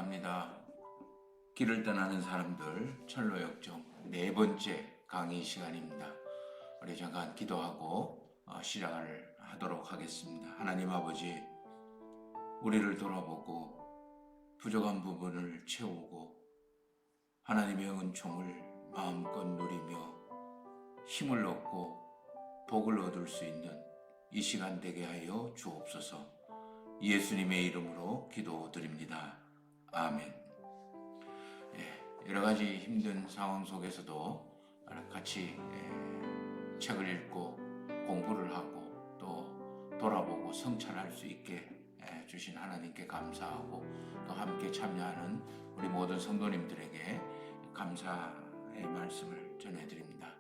감사합니다. 길을 떠나는 사람들 철로역정 네 번째 강의 시간입니다. 우리 잠깐 기도하고 시작을 하도록 하겠습니다. 하나님 아버지, 우리를 돌아보고 부족한 부분을 채우고 하나님의 은총을 마음껏 누리며 힘을 얻고 복을 얻을 수 있는 이 시간 되게 하여 주옵소서. 예수님의 이름으로 기도드립니다. 아멘. 여러 가지 힘든 상황 속에서도 같이 책을 읽고 공부를 하고 또 돌아보고 성찰할 수 있게 주신 하나님께 감사하고 또 함께 참여하는 우리 모든 성도님들에게 감사의 말씀을 전해드립니다.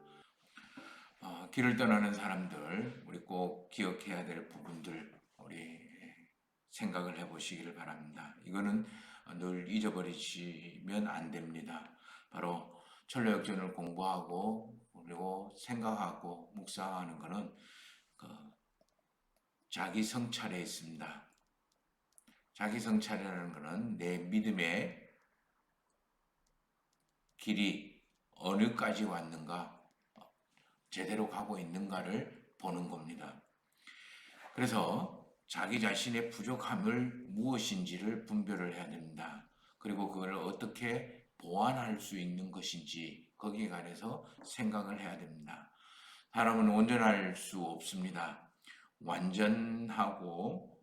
길을 떠나는 사람들, 우리 꼭 기억해야 될 부분들 우리 생각을 해보시기를 바랍니다. 이거는 늘 잊어버리시면 안 됩니다. 바로 철로역전을 공부하고 그리고 생각하고 묵상하는 것은 자기 성찰에 있습니다. 자기 성찰이라는 것은 내 믿음의 길이 어느까지 왔는가, 제대로 가고 있는가를 보는 겁니다. 그래서 자기 자신의 부족함을 무엇인지를 분별을 해야 됩니다. 그리고 그걸 어떻게 보완할 수 있는 것인지 거기에 관해서 생각을 해야 됩니다. 사람은 온전할 수 없습니다. 완전하고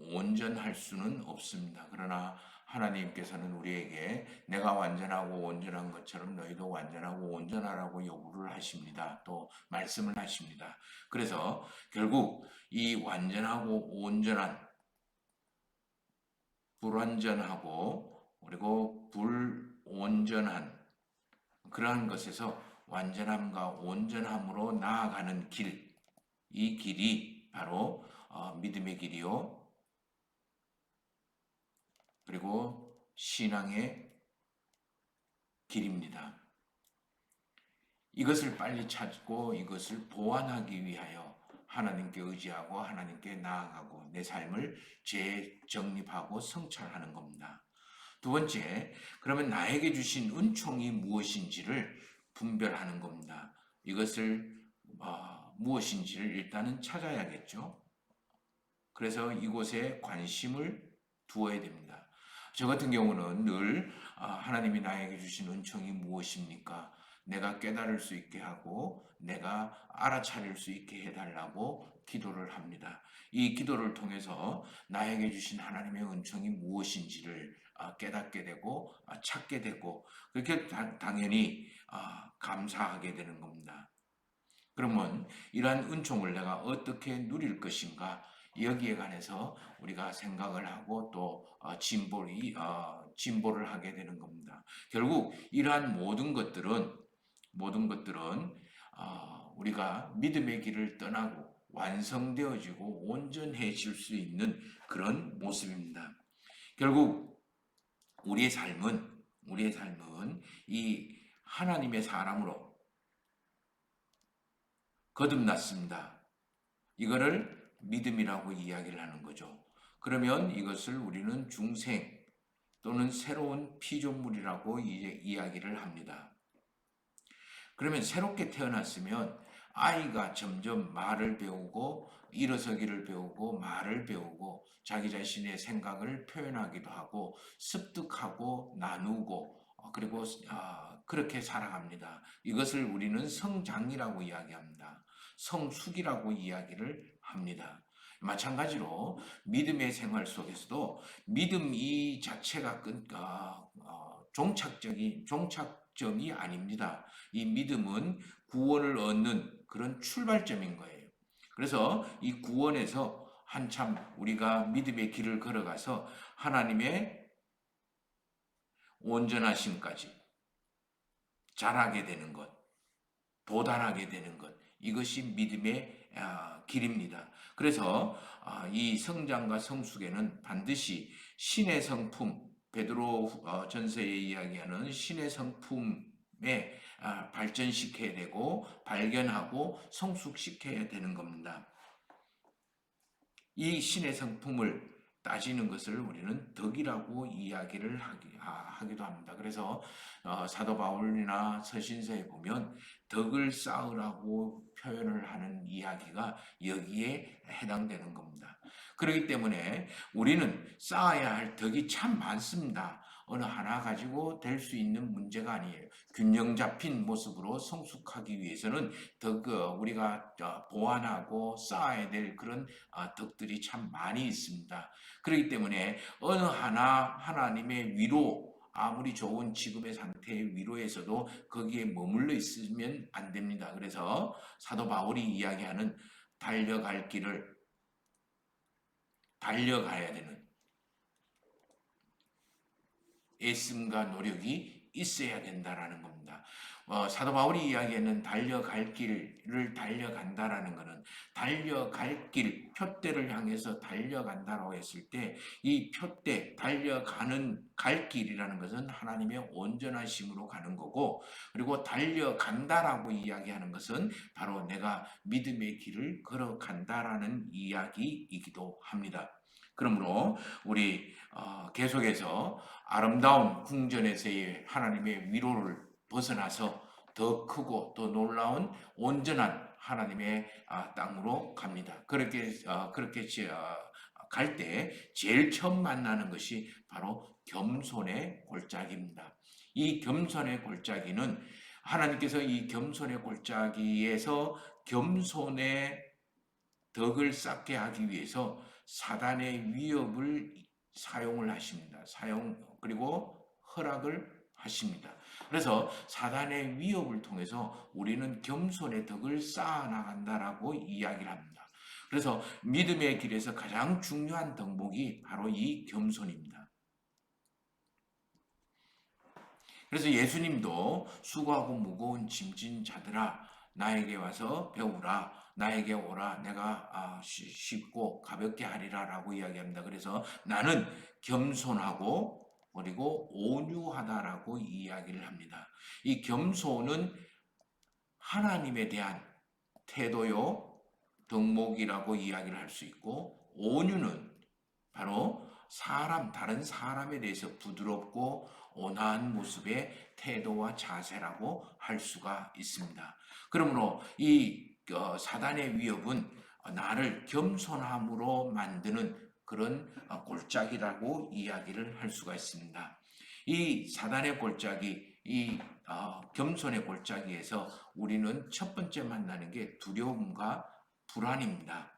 온전할 수는 없습니다. 그러나 하나님께서는 우리에게 내가 완전하고 온전한 것처럼 너희도 완전하고 온전하라고 요구를 하십니다. 또 말씀을 하십니다. 그래서 결국 이 완전하고 온전한, 불완전하고 그리고 불온전한 그러한 것에서 완전함과 온전함으로 나아가는 길, 이 길이 바로 믿음의 길이요, 그리고 신앙의 길입니다. 이것을 빨리 찾고 이것을 보완하기 위하여 하나님께 의지하고 하나님께 나아가고 내 삶을 재정립하고 성찰하는 겁니다. 두 번째, 그러면 나에게 주신 은총이 무엇인지를 분별하는 겁니다. 이것을 무엇인지를 일단은 찾아야겠죠. 그래서 이곳에 관심을 두어야 됩니다. 저 같은 경우는 늘 하나님이 나에게 주신 은총이 무엇입니까? 내가 깨달을 수 있게 하고 내가 알아차릴 수 있게 해달라고 기도를 합니다. 이 기도를 통해서 나에게 주신 하나님의 은총이 무엇인지를 깨닫게 되고 찾게 되고 그렇게 당연히 감사하게 되는 겁니다. 그러면 이러한 은총을 내가 어떻게 누릴 것인가? 여기에 관해서 우리가 생각을 하고 또 진보를 하게 되는 겁니다. 결국 이러한 모든 것들은 우리가 믿음의 길을 떠나고 완성되어지고 온전해질 수 있는 그런 모습입니다. 결국 우리의 삶은 이 하나님의 사람으로 거듭났습니다. 이거를 믿음이라고 이야기를 하는 거죠. 그러면 이것을 우리는 중생 또는 새로운 피조물이라고 이야기를 합니다. 그러면 새롭게 태어났으면 아이가 점점 말을 배우고 일어서기를 배우고 말을 배우고 자기 자신의 생각을 표현하기도 하고 습득하고 나누고 그리고 그렇게 살아갑니다. 이것을 우리는 성장이라고 이야기합니다. 성숙이라고 이야기를 합니다. 마찬가지로 믿음의 생활 속에서도 믿음 이 자체가 종착점이 아닙니다. 이 믿음은 구원을 얻는 그런 출발점인 거예요. 그래서 이 구원에서 한참 우리가 믿음의 길을 걸어가서 하나님의 온전하심까지 자라게 되는 것, 도달하게 되는 것, 이것이 믿음의 길입니다. 그래서 이 성장과 성숙에는 반드시 신의 성품, 베드로 전서에 이야기하는 신의 성품에 발전시켜야 되고 발견하고 성숙시켜야 되는 겁니다. 이 신의 성품을 따지는 것을 우리는 덕이라고 이야기를 하기도 합니다. 그래서 사도 바울이나 서신서에 보면 덕을 쌓으라고 표현을 하는 이야기가 여기에 해당되는 겁니다. 그렇기 때문에 우리는 쌓아야 할 덕이 참 많습니다. 어느 하나 가지고 될 수 있는 문제가 아니에요. 균형 잡힌 모습으로 성숙하기 위해서는 우리가 보완하고 쌓아야 될 그런 덕들이 참 많이 있습니다. 그렇기 때문에 어느 하나 하나님의 위로, 아무리 좋은 지금의 상태의 위로에서도 거기에 머물러 있으면 안 됩니다. 그래서 사도 바울이 이야기하는 달려갈 길을 달려가야 되는 애씀과 노력이 있어야 된다라는 겁니다. 사도 바울이 이야기하는 달려갈 길을 달려간다라는 것은 달려갈 길, 표대를 향해서 달려간다라고 했을 때 이 표대, 달려가는 갈 길이라는 것은 하나님의 온전하심으로 가는 거고, 그리고 달려간다라고 이야기하는 것은 바로 내가 믿음의 길을 걸어간다라는 이야기이기도 합니다. 그러므로 우리 계속해서 아름다운 궁전에서의 하나님의 위로를 벗어나서 더 크고 더 놀라운 온전한 하나님의 땅으로 갑니다. 그렇게 갈 때 제일 처음 만나는 것이 바로 겸손의 골짜기입니다. 이 겸손의 골짜기는 하나님께서 이 겸손의 골짜기에서 겸손의 덕을 쌓게 하기 위해서 사단의 위협을 사용을 하십니다. 그리고 허락을 하십니다. 그래서 사단의 위협을 통해서 우리는 겸손의 덕을 쌓아 나간다라고 이야기를 합니다. 그래서 믿음의 길에서 가장 중요한 덕목이 바로 이 겸손입니다. 그래서 예수님도 수고하고 무거운 짐진 자들아 나에게 와서 배우라, 나에게 오라, 내가 쉽고 가볍게 하리라 라고 이야기합니다. 그래서 나는 겸손하고 그리고 온유하다라고 이야기를 합니다. 이 겸손은 하나님에 대한 태도요, 덕목이라고 이야기를 할 수 있고, 온유는 바로 다른 사람에 대해서 부드럽고 온화한 모습의 태도와 자세라고 할 수가 있습니다. 그러므로 이 사단의 위협은 나를 겸손함으로 만드는 그런 골짜기라고 이야기를 할 수가 있습니다. 이 사단의 골짜기, 이 겸손의 골짜기에서 우리는 첫 번째 만나는 게 두려움과 불안입니다.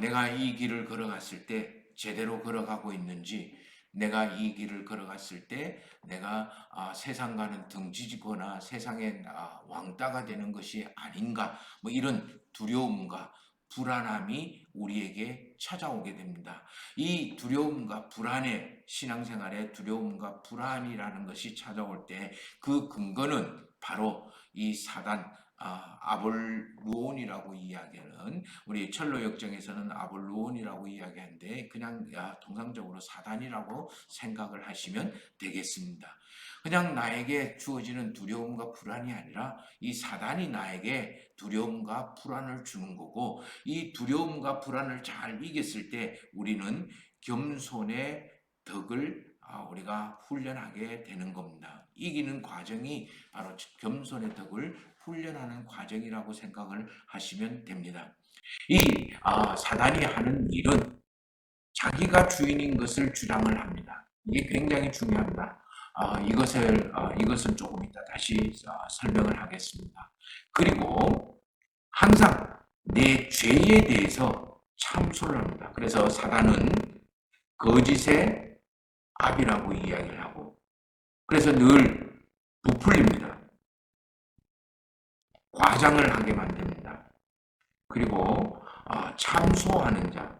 내가 이 길을 걸어갔을 때 제대로 걸어가고 있는지, 내가 이 길을 걸어갔을 때 내가 세상과는 등지거나 세상의 왕따가 되는 것이 아닌가, 뭐 이런 두려움과 불안함이 우리에게 찾아오게 됩니다. 이 두려움과 불안의 신앙생활에 두려움과 불안이라는 것이 찾아올 때 그 근거는 바로 이 사단, 아볼루온이라고 이야기하는, 우리 철로 역정에서는 아볼루온이라고 이야기하는데 그냥 통상적으로 사단이라고 생각을 하시면 되겠습니다. 그냥 나에게 주어지는 두려움과 불안이 아니라 이 사단이 나에게 두려움과 불안을 주는 거고, 이 두려움과 불안을 잘 이겼을 때 우리는 겸손의 덕을 우리가 훈련하게 되는 겁니다. 이기는 과정이 바로 겸손의 덕을 훈련하는 과정이라고 생각을 하시면 됩니다. 이 사단이 하는 일은 자기가 주인인 것을 주장을 합니다. 이게 굉장히 중요합니다. 이것은 조금 이따 다시 설명을 하겠습니다. 그리고 항상 내 죄에 대해서 참소를 합니다. 그래서 사단은 거짓의 압이라고 이야기를 하고, 그래서 늘 부풀립니다. 과장을 하게 만듭니다. 그리고 참소하는 자,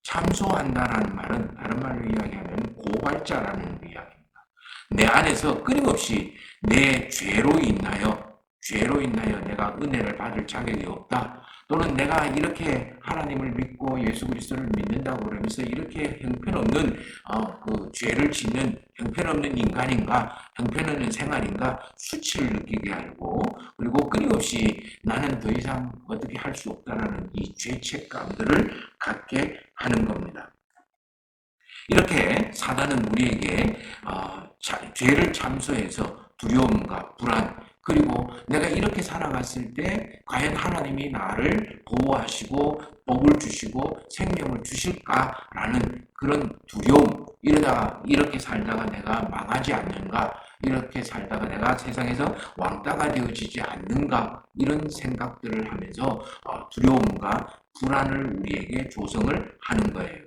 참소한다라는 말은 다른 말로 이야기하면 고발자라는 이야기입니다. 내 안에서 끊임없이 내 죄로 인하여 죄로 인하여 내가 은혜를 받을 자격이 없다. 또는 내가 이렇게 하나님을 믿고 예수 그리스도를 믿는다고 그러면서 이렇게 형편없는 그 죄를 짓는 형편없는 인간인가, 형편없는 생활인가 수치를 느끼게 하고, 그리고 끊임없이 나는 더 이상 어떻게 할 수 없다라는 이 죄책감들을 갖게 하는 겁니다. 이렇게 사단은 우리에게 죄를 참소해서 두려움과 불안, 그리고 내가 이렇게 살아갔을 때 과연 하나님이 나를 보호하시고 복을 주시고 생명을 주실까라는 그런 두려움, 이러다가 이렇게 살다가 내가 망하지 않는가, 이렇게 살다가 내가 세상에서 왕따가 되어지지 않는가, 이런 생각들을 하면서 두려움과 불안을 우리에게 조성을 하는 거예요.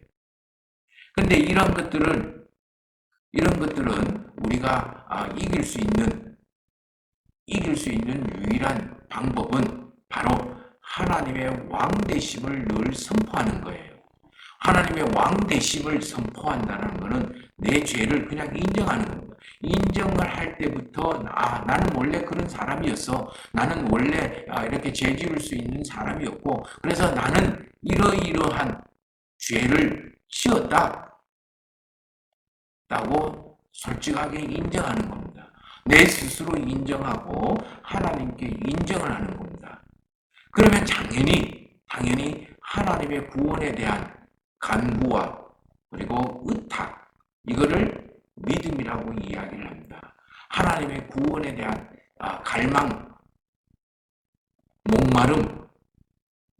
근데 이런 것들은 우리가 이길 수 있는 유일한 방법은 바로 하나님의 왕되심을 늘 선포하는 거예요. 하나님의 왕되심을 선포한다는 것은 내 죄를 그냥 인정하는 겁니다. 인정을 할 때부터 나는 원래 그런 사람이었어. 나는 원래 이렇게 죄 지을 수 있는 사람이었고, 그래서 나는 이러이러한 죄를 지었다 라고 솔직하게 인정하는 겁니다. 내 스스로 인정하고 하나님께 인정을 하는 겁니다. 그러면 당연히 하나님의 구원에 대한 간구와 그리고 의탁, 이거를 믿음이라고 이야기를 합니다. 하나님의 구원에 대한 갈망, 목마름,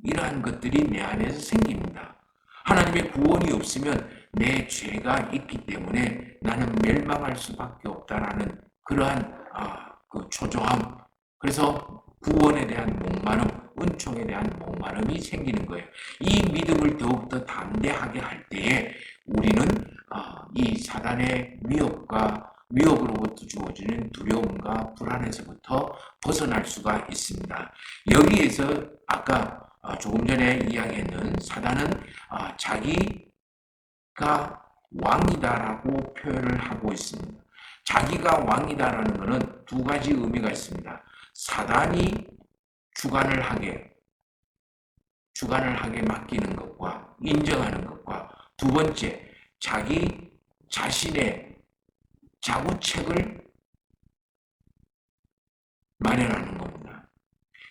이러한 것들이 내 안에서 생깁니다. 하나님의 구원이 없으면 내 죄가 있기 때문에 나는 멸망할 수밖에 없다라는 그러한 그 초조함, 그래서 구원에 대한 목마름, 은총에 대한 목마름이 생기는 거예요. 이 믿음을 더욱더 담대하게 할 때에 우리는 이 사단의 위협으로부터 주어지는 두려움과 불안에서부터 벗어날 수가 있습니다. 여기에서 아까 조금 전에 이야기했는 사단은 자기가 왕이다라고 표현을 하고 있습니다. 자기가 왕이다라는 것은 두 가지 의미가 있습니다. 사단이 주관을 하게 맡기는 것과 인정하는 것과, 두 번째, 자기 자신의 자구책을 마련하는 겁니다.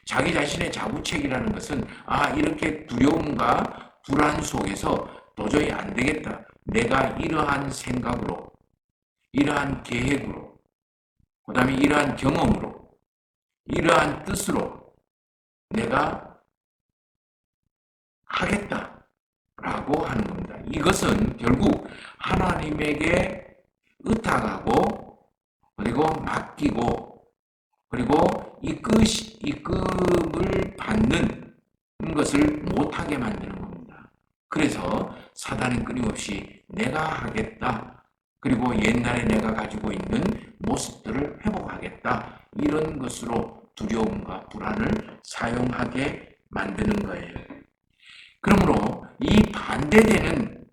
자기 자신의 자구책이라는 것은 이렇게 두려움과 불안 속에서 도저히 안 되겠다. 내가 이러한 생각으로, 이러한 계획으로, 그 다음에 이러한 경험으로, 이러한 뜻으로 내가 하겠다라고 하는 겁니다. 이것은 결국 하나님에게 의탁하고 그리고 맡기고 그리고 이끌음을 받는 것을 못하게 만드는 겁니다. 그래서 사단은 끊임없이 내가 하겠다, 그리고 옛날에 내가 가지고 있는 모습들을 회복하겠다, 이런 것으로 두려움과 불안을 사용하게 만드는 거예요. 그러므로 이 반대되는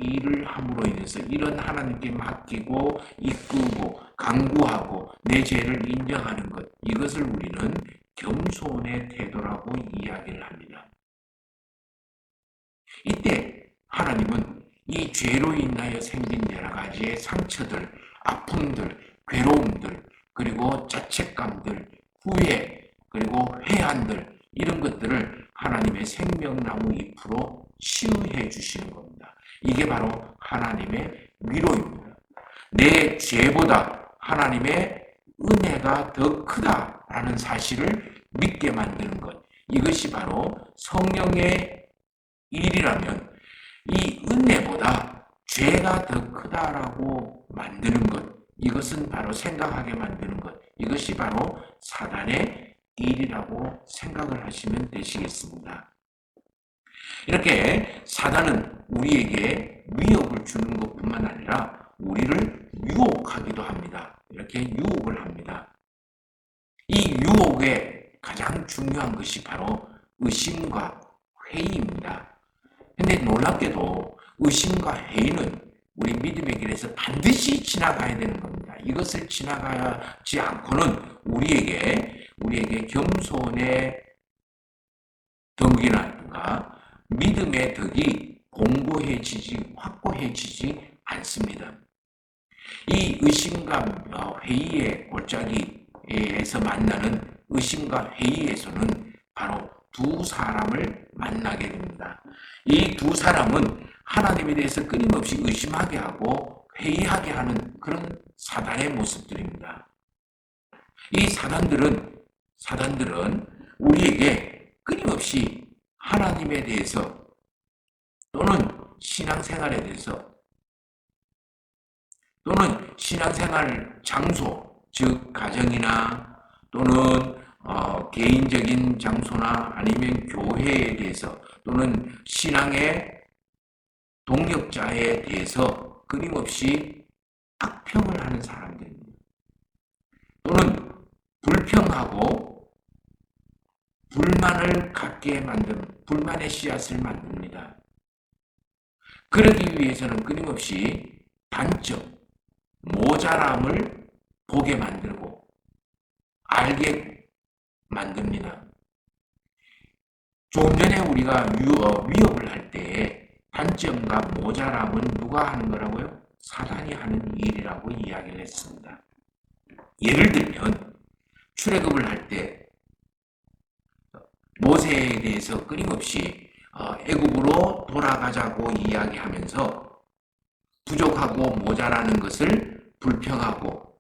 일을 함으로 인해서 이런 하나님께 맡기고 이끌고 간구하고 내 죄를 인정하는 것, 이것을 우리는 겸손의 태도라고 이야기를 합니다. 이때 하나님은 이 죄로 인하여 생긴 여러 가지의 상처들, 아픔들, 괴로움들, 그리고 자책감들, 후회, 그리고 회한들, 이런 것들을 하나님의 생명나무 잎으로 치유해 주시는 겁니다. 이게 바로 하나님의 위로입니다. 내 죄보다 하나님의 은혜가 더 크다라는 사실을 믿게 만드는 것, 이것이 바로 성령의 일이라면 이 은혜보다 죄가 더 크다라고 만드는 것, 이것은 바로 생각하게 만드는 것, 이것이 바로 사단의 일이라고 생각을 하시면 되시겠습니다. 이렇게 사단은 우리에게 위협을 주는 것뿐만 아니라 우리를 유혹하기도 합니다. 이렇게 유혹을 합니다. 이 유혹의 가장 중요한 것이 바로 의심과 회의입니다. 근데 놀랍게도 의심과 회의는 우리 믿음의 길에서 반드시 지나가야 되는 겁니다. 이것을 지나가지 않고는 우리에게 겸손의 덕이라든가 믿음의 덕이 확고해지지 않습니다. 이 의심과 회의의 골짜기에서 만나는 의심과 회의에서는 바로 두 사람을 만나게 됩니다. 이 두 사람은 하나님에 대해서 끊임없이 의심하게 하고 회의하게 하는 그런 사단의 모습들입니다. 이 사단들은 우리에게 끊임없이 하나님에 대해서 또는 신앙생활에 대해서 또는 신앙생활 장소, 즉 가정이나 또는 개인적인 장소나 아니면 교회에 대해서 또는 신앙의 동역자에 대해서 끊임없이 악평을 하는 사람들입니다. 또는 불평하고 불만을 갖게 만드는 불만의 씨앗을 만듭니다. 그러기 위해서는 끊임없이 단점, 모자람을 보게 만들고 알게 만듭니다. 조금 전에 우리가 위협을 할 때에 단점과 모자람은 누가 하는 거라고요? 사단이 하는 일이라고 이야기를 했습니다. 예를 들면 출애굽을 할 때 모세에 대해서 끊임없이 애굽으로 돌아가자고 이야기하면서 부족하고 모자라는 것을 불평하고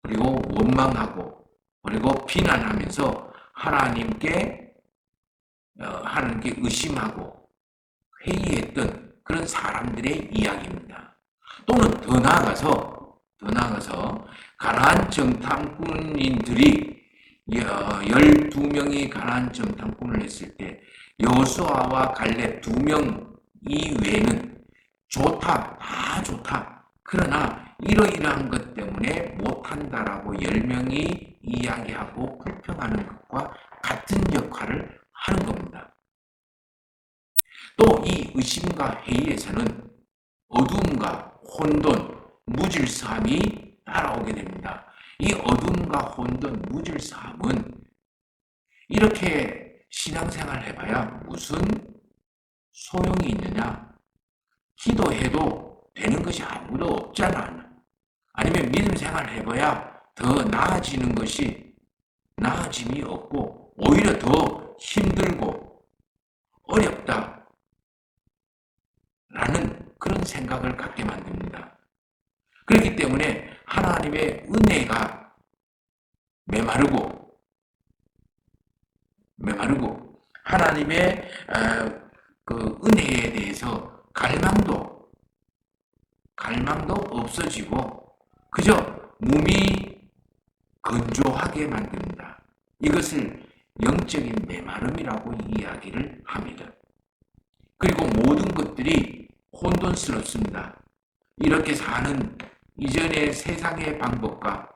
그리고 원망하고 그리고 비난하면서 하나님께 의심하고 회의했던 그런 사람들의 이야기입니다. 또는 더 나아가서 가나안 정탐꾼인들이 12명이 가나안 정탐꾼을 했을 때 여호수아와 갈렙 2명 이외에는 다 좋다. 그러나 이러이러한 것 때문에 못한다라고 10명이 이야기하고 불평하는 것과 같은 역할을 하는 겁니다. 또 이 의심과 회의에서는 어둠과 혼돈, 무질서함이 따라오게 됩니다. 이 어둠과 혼돈, 무질서함은 이렇게 신앙생활 해봐야 무슨 소용이 있느냐? 기도해도 되는 것이 아무도 없잖아. 아니면 믿음 생활 해봐야 더 나아짐이 없고 오히려 더 힘들고 어렵다. 라는 그런 생각을 갖게 만듭니다. 그렇기 때문에 하나님의 은혜가 메마르고 하나님의 그 은혜에 대해서 갈망도 없어지고 그저 몸이 건조하게 만듭니다. 이것을 영적인 메마름이라고 이야기를 합니다. 그리고 모든 것들이 혼돈스럽습니다. 이렇게 사는 이전의 세상의 방법과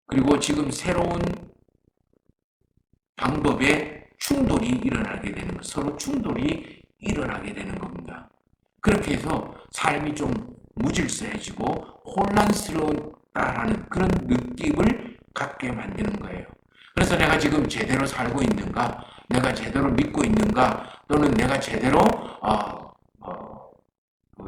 그리고 지금 새로운 방법의 충돌이 일어나게 되는 것, 서로 충돌이 일어나게 되는 겁니다. 그렇게 해서 삶이 좀 무질서해지고 혼란스러웠다라는 그런 느낌을 갖게 만드는 거예요. 그래서 내가 지금 제대로 살고 있는가, 내가 제대로 믿고 있는가, 또는 내가 제대로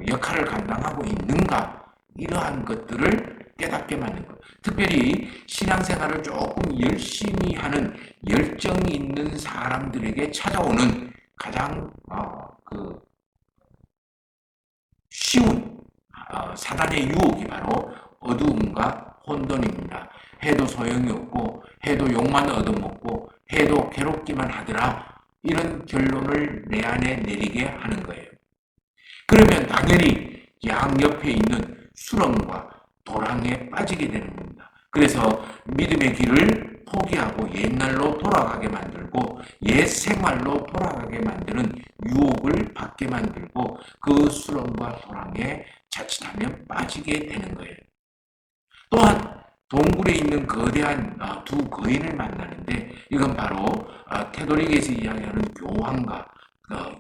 역할을 감당하고 있는가, 이러한 것들을 깨닫게 만든 것. 특별히 신앙생활을 조금 열심히 하는 열정이 있는 사람들에게 찾아오는 가장 쉬운 사단의 유혹이 바로 어두움과 혼돈입니다. 해도 소용이 없고 해도 욕만 얻어먹고 해도 괴롭기만 하더라, 이런 결론을 내 안에 내리게 하는 거예요. 그러면 당연히 양옆에 있는 수렁과 도랑에 빠지게 되는 겁니다. 그래서 믿음의 길을 포기하고 옛날로 돌아가게 만들고 옛 생활로 돌아가게 만드는 유혹을 받게 만들고 그 수렁과 도랑에 자칫하면 빠지게 되는 거예요. 또한 동굴에 있는 거대한 두 거인을 만나는데 이건 바로 캐톨릭에서 이야기하는 교황과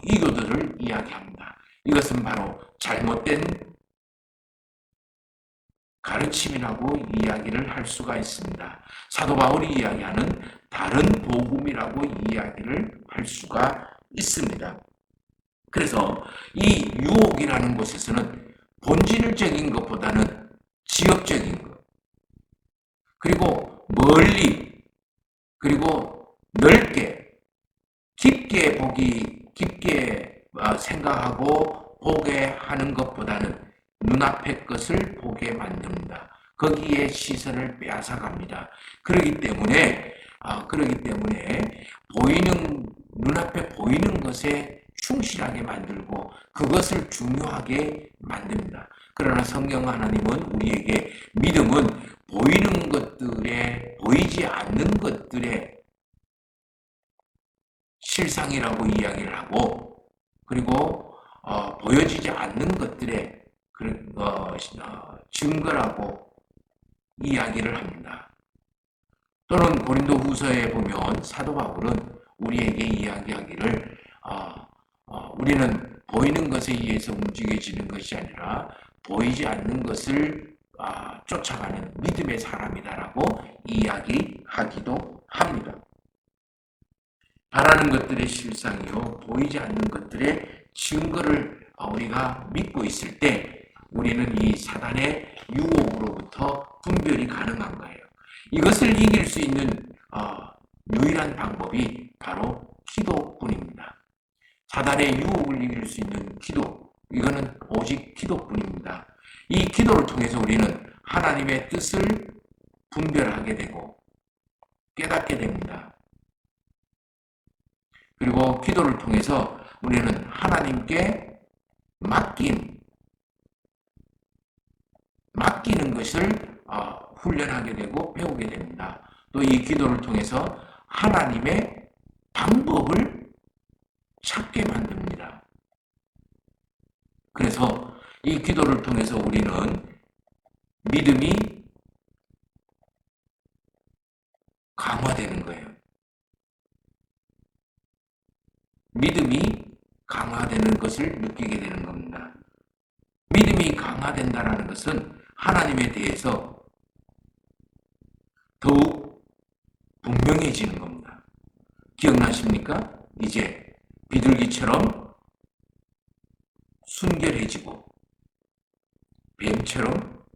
이교도를 이야기합니다. 이것은 바로 잘못된 가르침이라고 이야기를 할 수가 있습니다. 사도 바울이 이야기하는 다른 복음이라고 이야기를 할 수가 있습니다. 그래서 이 유혹이라는 곳에서는 본질적인 것보다는 지역적인 것, 그리고 멀리, 그리고 넓게, 깊게 생각하고 보게 하는 것보다는 눈앞의 것을 보게 만듭니다. 거기에 시선을 빼앗아갑니다. 그렇기 때문에 눈앞에 보이는 것에 충실하게 만들고 그것을 중요하게 만듭니다. 그러나 성경 하나님은 우리에게 믿음은 보이는 것들에, 보이지 않는 것들의 실상이라고 이야기를 하고, 그리고 보여지지 않는 것들의 증거라고 이야기를 합니다. 또는 고린도 후서에 보면 사도 바울은 우리에게 이야기하기를 우리는 보이는 것에 의해서 움직여지는 것이 아니라 보이지 않는 것을 쫓아가는 믿음의 사람이다라고 이야기하기도 합니다. 바라는 것들의 실상이요, 보이지 않는 것들의 증거를 우리가 믿고 있을 때 우리는 이 사단의 유혹으로부터 분별이 가능한 거예요. 이것을 이길 수 있는 유일한 방법이 바로 기도뿐입니다. 사단의 유혹을 이길 수 있는 기도, 이거는 오직 기도뿐입니다. 이 기도를 통해서 우리는 하나님의 뜻을 분별하게 되고 깨닫게 됩니다. 그리고 기도를 통해서 우리는 하나님께 맡기는 것을 훈련하게 되고 배우게 됩니다. 또 이 기도를 통해서 하나님의 방법을 찾게 만듭니다. 그래서 이 기도를 통해서 우리는 믿음이 강화되는 거예요. 믿음이 강화되는 것을 느끼게 되는 겁니다. 믿음이 강화된다는 것은 하나님에 대해서 더욱 분명해지는 겁니다. 기억나십니까? 이제 비둘기처럼 순결해지고 뱀처럼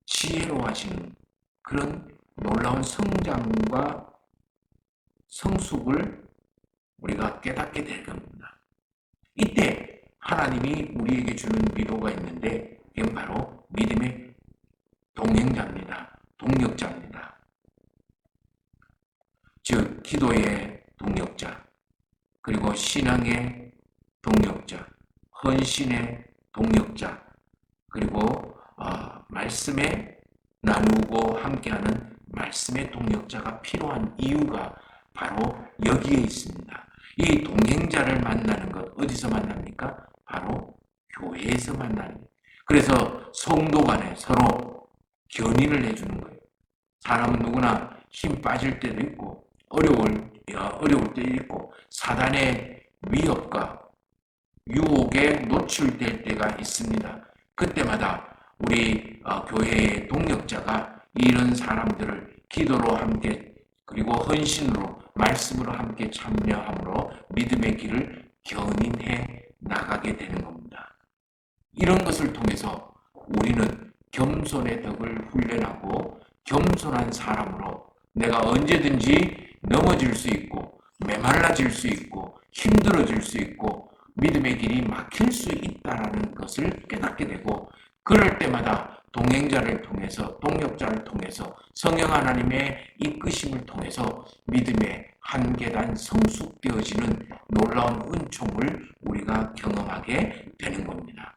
지혜로워지는 그런 놀라운 성장과 성숙을 우리가 깨닫게 될 겁니다. 이때 하나님이 우리에게 주는 위로가 있는데 이건 바로 믿음의 동행자입니다. 동력자입니다. 즉 기도의 동력자, 그리고 신앙의 동력자, 헌신의 동력자, 그리고 말씀에 나누고 함께하는 말씀의 동력자가 필요한 이유가 바로 여기에 있습니다. 이 동행자를 만나는 것 어디서 만납니까? 바로 교회에서 만나는 것. 그래서 성도 간에 서로 견인을 해주는 거예요. 사람은 누구나 힘 빠질 때도 있고 어려울 때도 있고 사단의 위협과 유혹에 노출될 때가 있습니다. 그때마다 우리 교회의 동력자가 이런 사람들을 기도로 함께 그리고 헌신으로 말씀으로 함께 참여함으로 믿음의 길을 견인해 나가게 되는 겁니다. 이런 것을 통해서 우리는 겸손의 덕을 훈련하고 겸손한 사람으로 내가 언제든지 넘어질 수 있고 메말라질 수 있고 힘들어질 수 있고 믿음의 길이 막힐 수 있다는 것을 깨닫게 되고 그럴 때마다 동행자를 통해서 동력자를 통해서 성령 하나님의 이끄심을 통해서 믿음의 한 계단 성숙되어지는 놀라운 은총을 우리가 경험하게 되는 겁니다.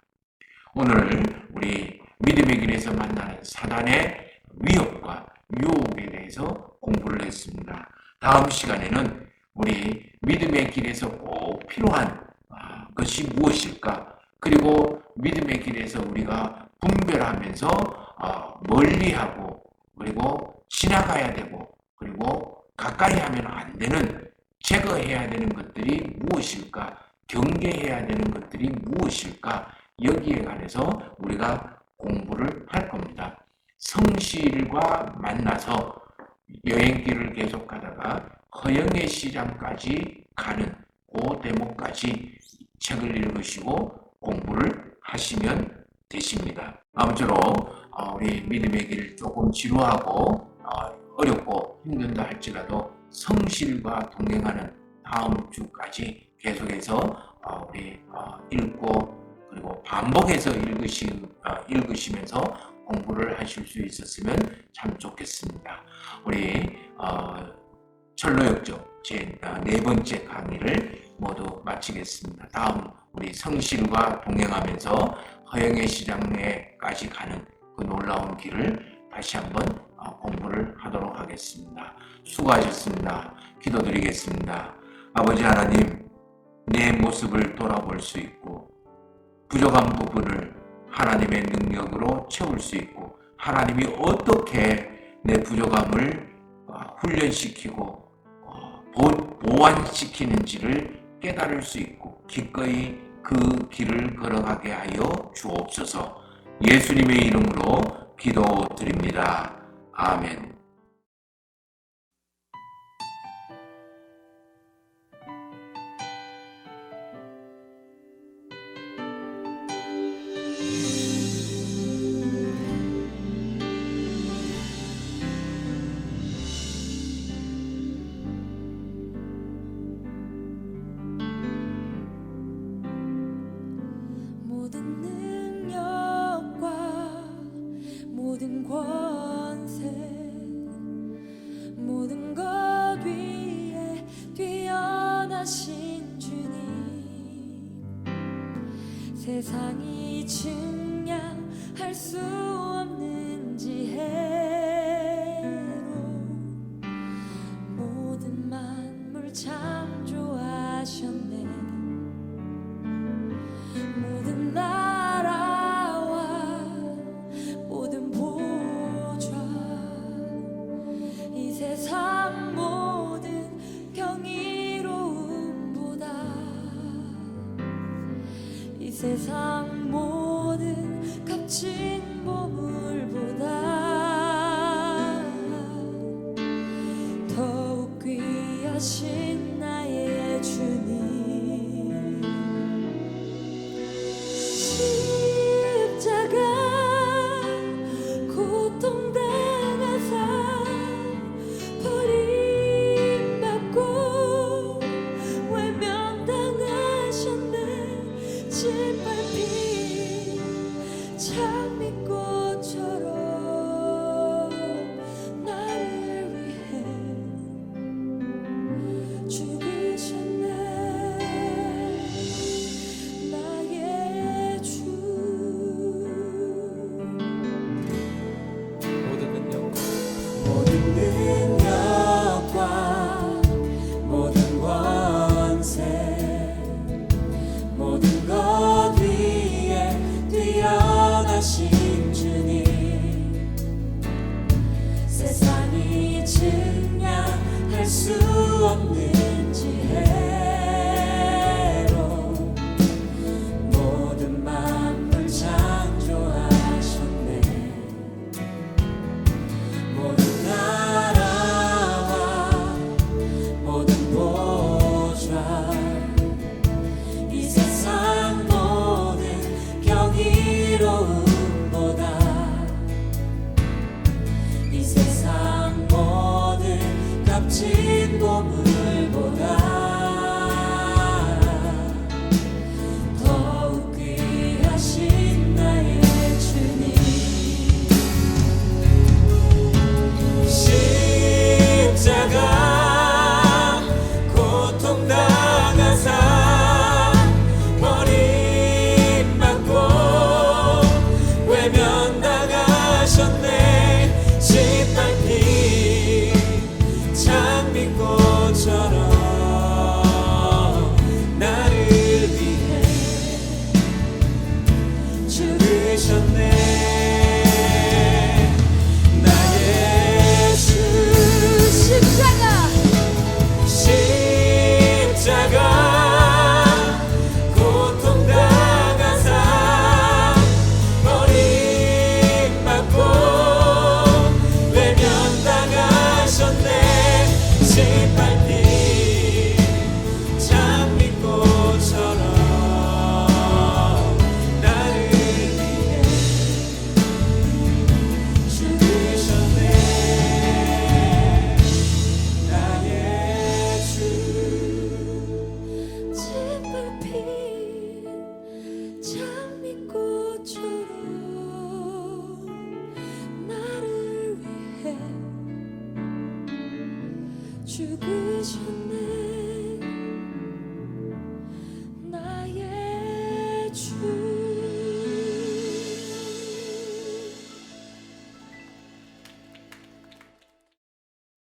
오늘 우리 믿음의 길에서 만나는 사단의 위협과 유혹에 대해서 공부를 했습니다. 다음 시간에는 우리 믿음의 길에서 꼭 필요한 것이 무엇일까? 그리고 믿음의 길에서 우리가 분별하면서 멀리하고 그리고 지나가야 되고 그리고 가까이 하면 안 되는 제거해야 되는 것들이 무엇일까? 경계해야 되는 것들이 무엇일까? 여기에 관해서 우리가 공부를 할 겁니다. 성실과 만나서 여행길을 계속 가다가 허영의 시장까지 가는 그 대목까지 책을 읽으시고 공부를 하시면 되십니다. 아무쪼록 우리 믿음의 길 조금 지루하고 어렵고 힘든다 할지라도 성실과 동행하는 다음 주까지 계속해서 우리 읽고 그리고 반복해서 읽으시면서 공부를 하실 수 있었으면 참 좋겠습니다. 우리 철로역정 제 4번째 강의를 모두 마치겠습니다. 다음 우리 성실과 동행하면서 허영의 시장에까지 가는 그 놀라운 길을 다시 한번 공부를 하도록 하겠습니다. 수고하셨습니다. 기도드리겠습니다. 아버지 하나님, 내 모습을 돌아볼 수 있고 부족한 부분을 하나님의 능력으로 채울 수 있고 하나님이 어떻게 내 부족함을 훈련시키고 보완시키는지를 깨달을 수 있고 기꺼이 그 길을 걸어가게 하여 주옵소서. 예수님의 이름으로 기도드립니다. 아멘. 모든 능력과 모든 권세 모든 것 위에 뛰어나신 주님 세상이 증량할 수 없는 지혜로 모든 만물 창조하셨네. 모든 나라와 모든 보좌 이 세상 모든 경이로움보다 이 세상 모든 값진 보물보다 더욱 귀하신 나의 주님 십자가 고통당하사 버림받고 외면당하셨네. 짓밟힌 장미꽃처럼 나를 위해 죽으셨네. 나의 주 모든 능력과 모든 권세 모든 것 위에 뛰어나신 주님 세상이 증량할 수 없는 지혜로 모든 만물 창조하셨네. 모든 나라와 모든 보좌 이 세상 모든 경이로움보다 이 세상 모든 값진 보물보다 더욱 귀하신 나의 주님 십자가 고통당하사 버림받고 외면당하셨네. 짓밟힌 장미꽃처럼 나를 위해 죽으셨네. 나의 주 십자가 새빨빛 장미꽃처럼 나를 위해 죽으셨네. 나의 주 새빨빛 장미꽃처럼 나를 위해 죽으셨네.